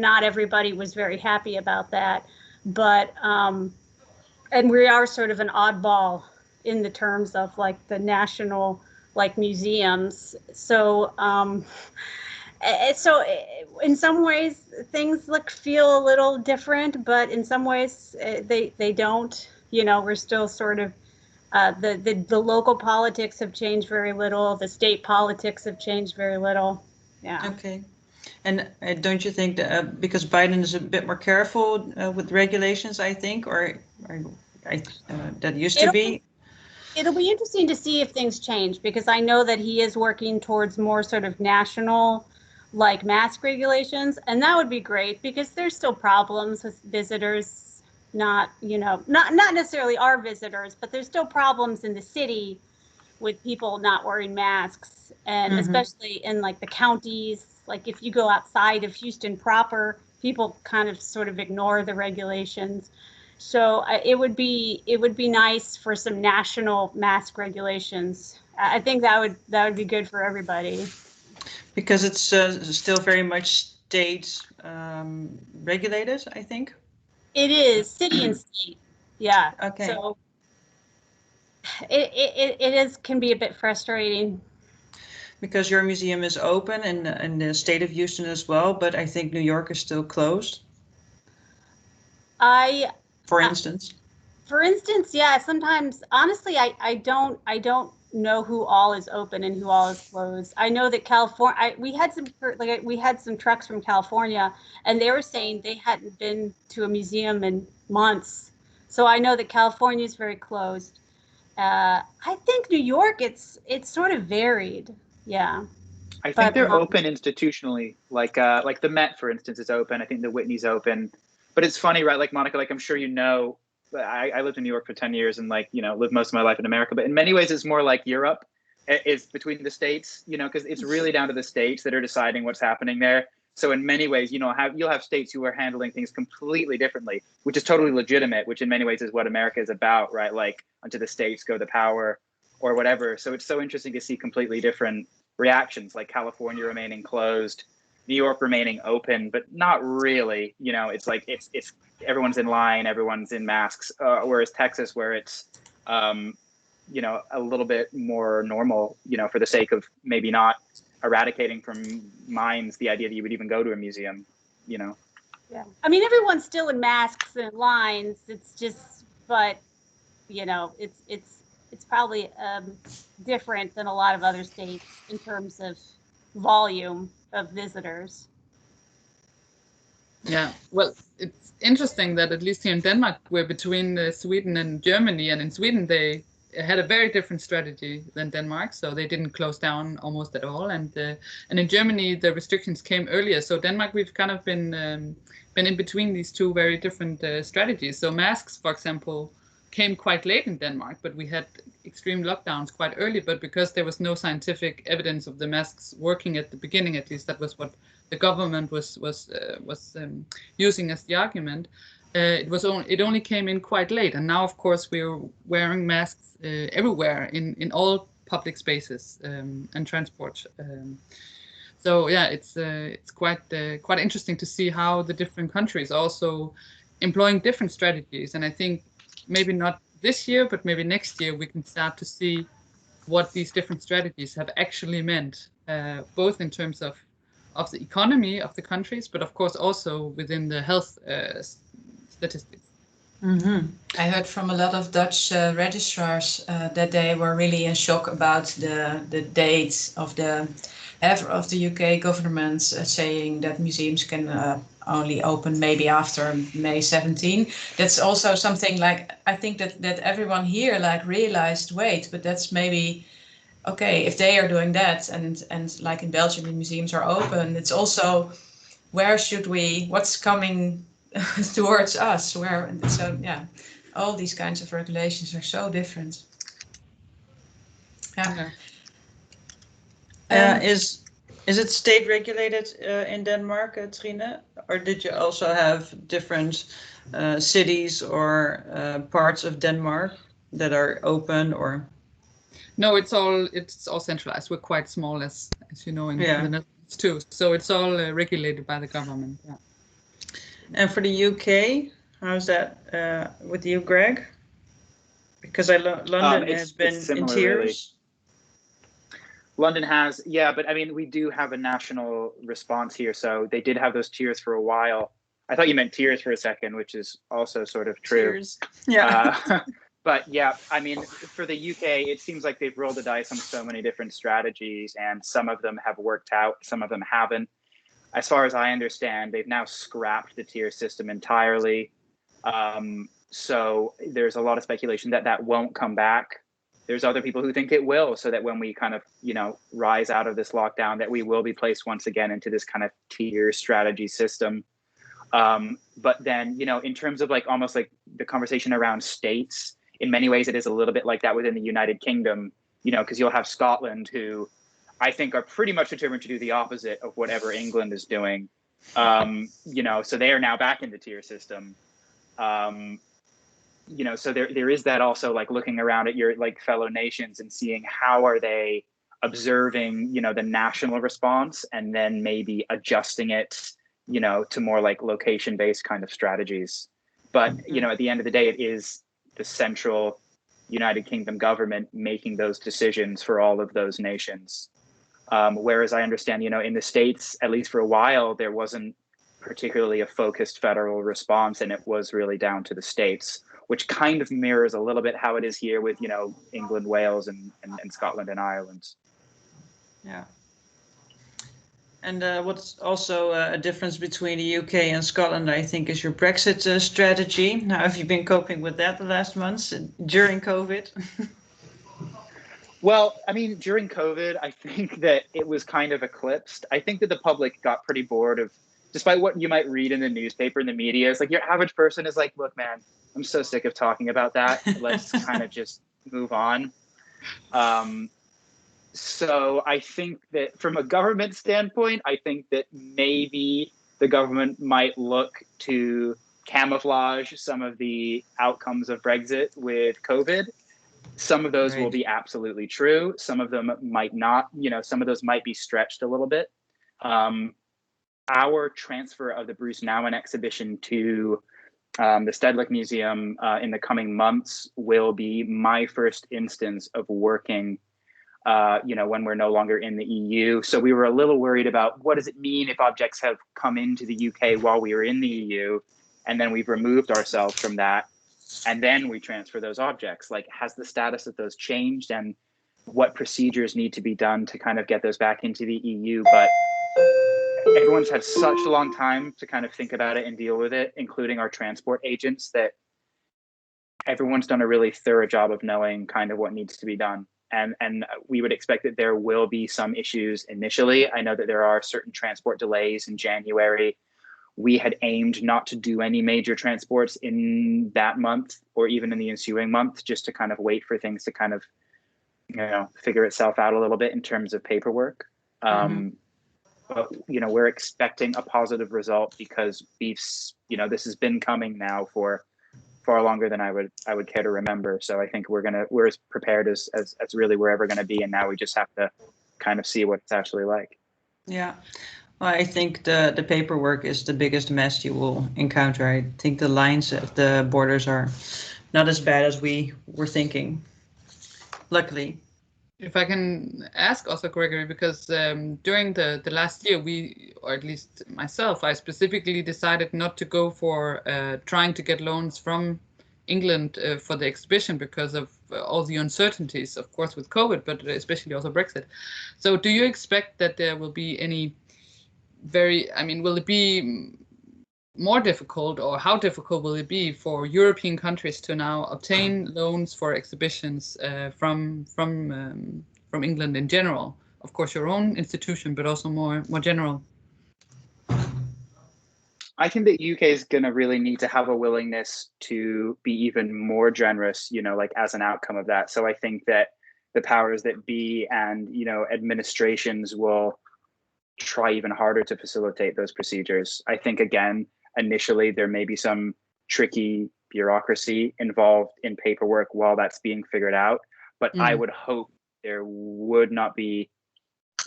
not everybody was very happy about that. But and we are sort of an oddball in the terms of like the national museums. So in some ways things feel a little different, but in some ways they don't. We're still sort of the local politics have changed very little. The state politics have changed very little. Yeah. Okay. And don't you think that because Biden is a bit more careful with regulations, I think, or that used to be? It'll be interesting to see if things change, because I know that he is working towards more sort of national mask regulations, and that would be great, because there's still problems with visitors, not necessarily our visitors, but there's still problems in the city with people not wearing masks, and especially in the counties. If you go outside of Houston proper, people kind of sort of ignore the regulations. So it would be nice for some national mask regulations. I think that would be good for everybody. Because it's still very much state regulated, I think. It is city and state. Yeah. Okay. So it can be a bit frustrating. Because your museum is open in the state of Houston as well, but I think New York is still closed. For instance, yeah. Sometimes, honestly, I don't know who all is open and who all is closed. I know that California. We had some trucks from California, and they were saying they hadn't been to a museum in months. So I know that California is very closed. I think New York, it's sort of varied. Yeah. I think they're open institutionally. Like the Met, for instance, is open. I think the Whitney's open. But it's funny, right? Like Monica, I'm sure I lived in New York for 10 years and lived most of my life in America. But in many ways, it's more like Europe is between the states, because it's really down to the states that are deciding what's happening there. So in many ways, you'll have states who are handling things completely differently, which is totally legitimate, which in many ways is what America is about, right? Like unto the states go the power or whatever. So it's so interesting to see completely different reactions, like California remaining closed, New York remaining open, but not really. It's everyone's in line, everyone's in masks. Whereas Texas, where it's a little bit more normal, for the sake of maybe not eradicating from minds the idea that you would even go to a museum, Yeah. I mean, everyone's still in masks and lines. It's just, but it's probably different than a lot of other states in terms of volume of visitors. Yeah, well, it's interesting that at least here in Denmark, we're between Sweden and Germany, and in Sweden they had a very different strategy than Denmark, so they didn't close down almost at all, and in Germany the restrictions came earlier. So Denmark, we've kind of been in between these two very different strategies. So masks, for example, came quite late in Denmark, but we had extreme lockdowns quite early. But because there was no scientific evidence of the masks working at the beginning, at least that was what the government was using as the argument. It only came in quite late, and now of course we're wearing masks everywhere in all public spaces and transport. So yeah, it's quite interesting to see how the different countries also employing different strategies, and I think maybe not this year, but maybe next year we can start to see what these different strategies have actually meant, both in terms of the economy of the countries, but of course also within the health statistics. I heard from a lot of Dutch registrars that they were really in shock about the dates of the UK government saying that museums can only open maybe after May 17. That's also something I think that everyone here realized, wait, but that's maybe okay, if they are doing that, and like in Belgium, the museums are open, it's also what's coming towards us, so yeah, all these kinds of regulations are so different. Yeah. Is it state regulated in Denmark, Trine, or did you also have different cities or parts of Denmark that are open, or? No, it's all centralized. We're quite small, as you know, in the Netherlands too. So it's all regulated by the government. Yeah. And for the UK, how's that with you, Greg? Because London has been in tears. Really. London has, yeah, but I mean, we do have a national response here. So they did have those tiers for a while. I thought you meant tears for a second, which is also sort of true. Tears. Yeah. But yeah, I mean, for the UK, it seems like they've rolled the dice on so many different strategies, and some of them have worked out, some of them haven't. As far as I understand, they've now scrapped the tier system entirely. So there's a lot of speculation that that won't come back. There's other people who think it will, so that when we kind of, rise out of this lockdown, that we will be placed once again into this kind of tier strategy system. But then, in terms of almost like the conversation around states, in many ways, it is a little bit like that within the United Kingdom, because you'll have Scotland, who I think are pretty much determined to do the opposite of whatever England is doing. So they are now back in the tier system. So there is that also, looking around at your fellow nations and seeing how are they observing, the national response, and then maybe adjusting it, to more location-based kind of strategies. But, at the end of the day, it is the central United Kingdom government making those decisions for all of those nations. Whereas I understand, in the States, at least for a while, there wasn't particularly a focused federal response, and it was really down to the states, which kind of mirrors a little bit how it is here with, England, Wales, and Scotland and Ireland. Yeah. And what's also a difference between the UK and Scotland, I think, is your Brexit strategy. How have you been coping with that the last months during COVID? Well, I mean, during COVID, I think that it was kind of eclipsed. I think that the public got pretty bored of, despite what you might read in the newspaper and the media, it's like your average person is like, look, man, I'm so sick of talking about that. Let's kind of just move on. So I think that from a government standpoint, I think that maybe the government might look to camouflage some of the outcomes of Brexit with COVID. Some of those will be absolutely true. Some of them might not, some of those might be stretched a little bit. Our transfer of the Bruce Nauman exhibition to the Stedelijk Museum in the coming months will be my first instance of working when we're no longer in the EU. So we were a little worried about what does it mean if objects have come into the UK while we were in the EU, and then we've removed ourselves from that, and then we transfer those objects. Has the status of those changed, and what procedures need to be done to kind of get those back into the EU? But everyone's had such a long time to kind of think about it and deal with it, including our transport agents, that everyone's done a really thorough job of knowing kind of what needs to be done. And we would expect that there will be some issues initially. I know that there are certain transport delays in January. We had aimed not to do any major transports in that month or even in the ensuing month, just to kind of wait for things to kind of, figure itself out a little bit in terms of paperwork. But, we're expecting a positive result because this has been coming now for far longer than I would care to remember. So I think we're as prepared as really we're ever gonna be, and now we just have to kind of see what it's actually like. Yeah, well, I think the paperwork is the biggest mess you will encounter. I think the lines of the borders are not as bad as we were thinking, luckily. If I can ask also, Gregory, because during the last year, or at least myself, I specifically decided not to go for trying to get loans from England for the exhibition because of all the uncertainties, of course, with COVID, but especially also Brexit. So do you expect that there will be any will it be more difficult, or how difficult will it be for European countries to now obtain loans for exhibitions from England in general? Of course, your own institution, but also more general. I think that UK is going to really need to have a willingness to be even more generous, you know, like as an outcome of that. So I think that the powers that be and, you know, administrations will try even harder to facilitate those procedures. I think, again, initially there may be some tricky bureaucracy involved in paperwork while that's being figured out, but I would hope there would not be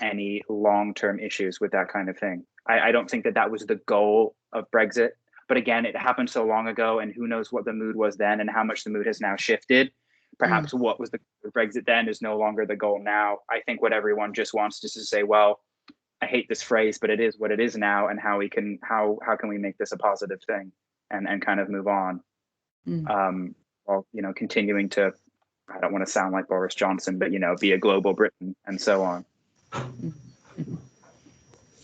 any long-term issues with that kind of thing. I don't think that that was the goal of Brexit, but again, it happened so long ago, and who knows what the mood was then and how much the mood has now shifted. Perhaps what was the goal of Brexit then is no longer the goal now. I think what everyone just wants is to say, well, I hate this phrase, but it is what it is now, and how can we make this a positive thing and kind of move on. While, you know, continuing to, I don't want to sound like Boris Johnson, but, you know, be a global Britain and so on.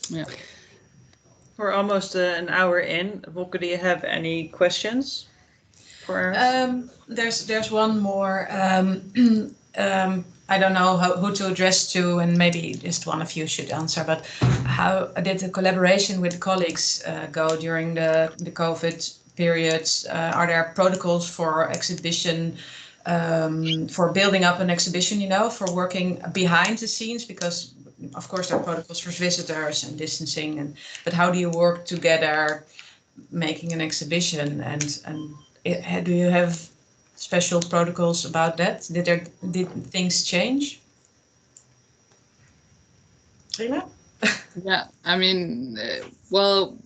Yeah. We're almost an hour in. Wobke, do you have any questions for us? There's one more. I don't know who to address to, and maybe just one of you should answer, but how did the collaboration with colleagues go during the COVID periods? Are there protocols for exhibition, for building up an exhibition, you know, for working behind the scenes? Because of course there are protocols for visitors and distancing, but how do you work together making an exhibition, and do you have special protocols about that? Did things change? Trine? Yeah, I mean, well,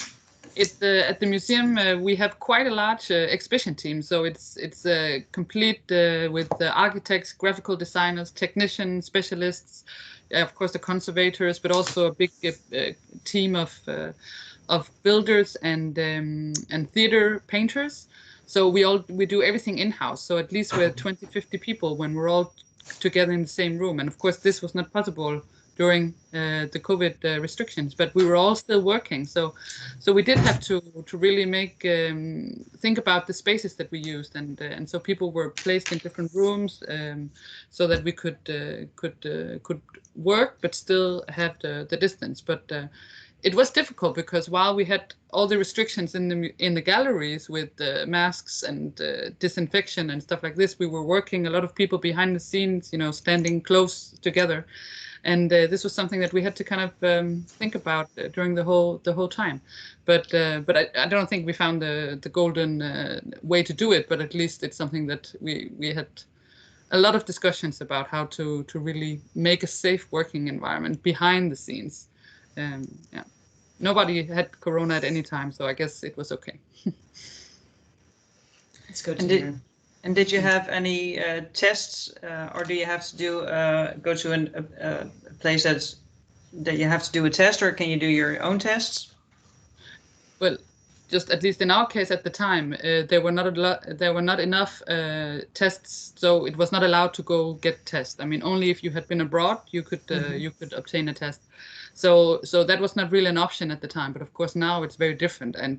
at the museum we have quite a large exhibition team, so it's complete with architects, graphical designers, technicians, specialists, of course the conservators, but also a big team of builders and theater painters. So we do everything in-house. So at least we're 20-50 people when we're all together in the same room. And of course, this was not possible during the COVID restrictions, but we were all still working. So we did have to really think about the spaces that we used, and so people were placed in different rooms so that we could work but still have the distance. But it was difficult because while we had all the restrictions in the galleries with masks and disinfection and stuff like this, we were working, a lot of people behind the scenes, you know, standing close together. And this was something that we had to kind of think about during the whole time. But I don't think we found the golden way to do it. But at least it's something that we had a lot of discussions about how to really make a safe working environment behind the scenes. Yeah, nobody had corona at any time, so I guess it was okay. It's good to hear. And did you have any tests, or do you have to go to a place that you have to do a test, or can you do your own tests? Well, just at least in our case at the time, there were not enough tests, so it was not allowed to go get tests. I mean, only if you had been abroad, you could obtain a test. So that was not really an option at the time, but of course now it's very different, and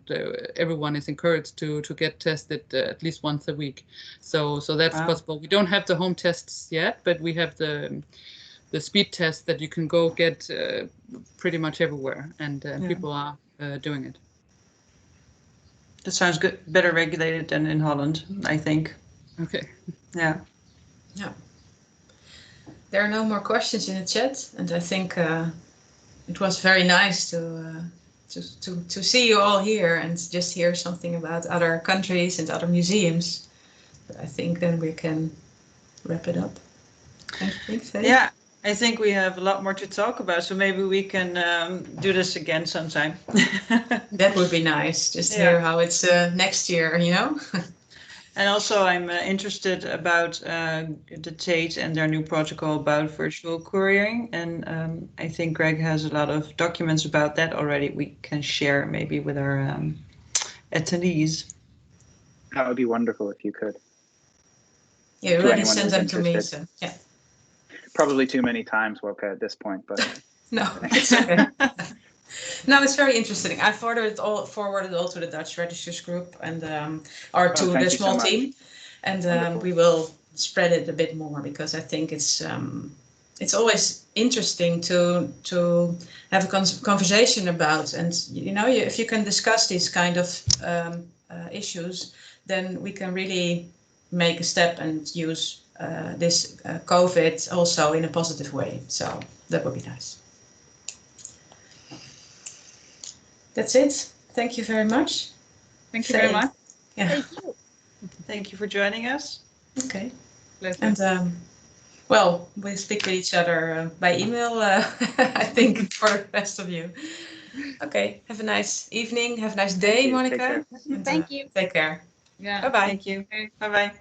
everyone is encouraged to get tested at least once a week. So that's possible. We don't have the home tests yet, but we have the speed test that you can go get pretty much everywhere, and people are doing it. That sounds good. Better regulated than in Holland, I think. Okay. Yeah. Yeah. There are no more questions in the chat, and I think it was very nice to see you all here and just hear something about other countries and other museums. But I think then we can wrap it up. Yeah, I think we have a lot more to talk about, so maybe we can do this again sometime. That would be nice, just to hear how it's next year, you know? And also I'm interested about the Tate and their new protocol about virtual couriering. And I think Greg has a lot of documents about that already we can share maybe with our attendees. That would be wonderful if you could. Yeah, you already sent them to me, so yeah. Probably too many times, Wobke, at this point, but... No, it's okay. No, it's very interesting. I forwarded it all to the Dutch Registrars group and or to the small team, and we will spread it a bit more because I think it's always interesting to have a conversation about, and if you can discuss these kind of issues, then we can really make a step and use this COVID also in a positive way. So that would be nice. That's it. Thank you very much. Thank you very much. Yeah. Thank you. Thank you for joining us. Okay. Pleasure. And well, we'll speak with each other by email, I think, for the rest of you. Okay. Have a nice evening. Have a nice day, Monica. Take care. And, Thank you. Take care. Yeah. Bye-bye. Thank you. Bye-bye.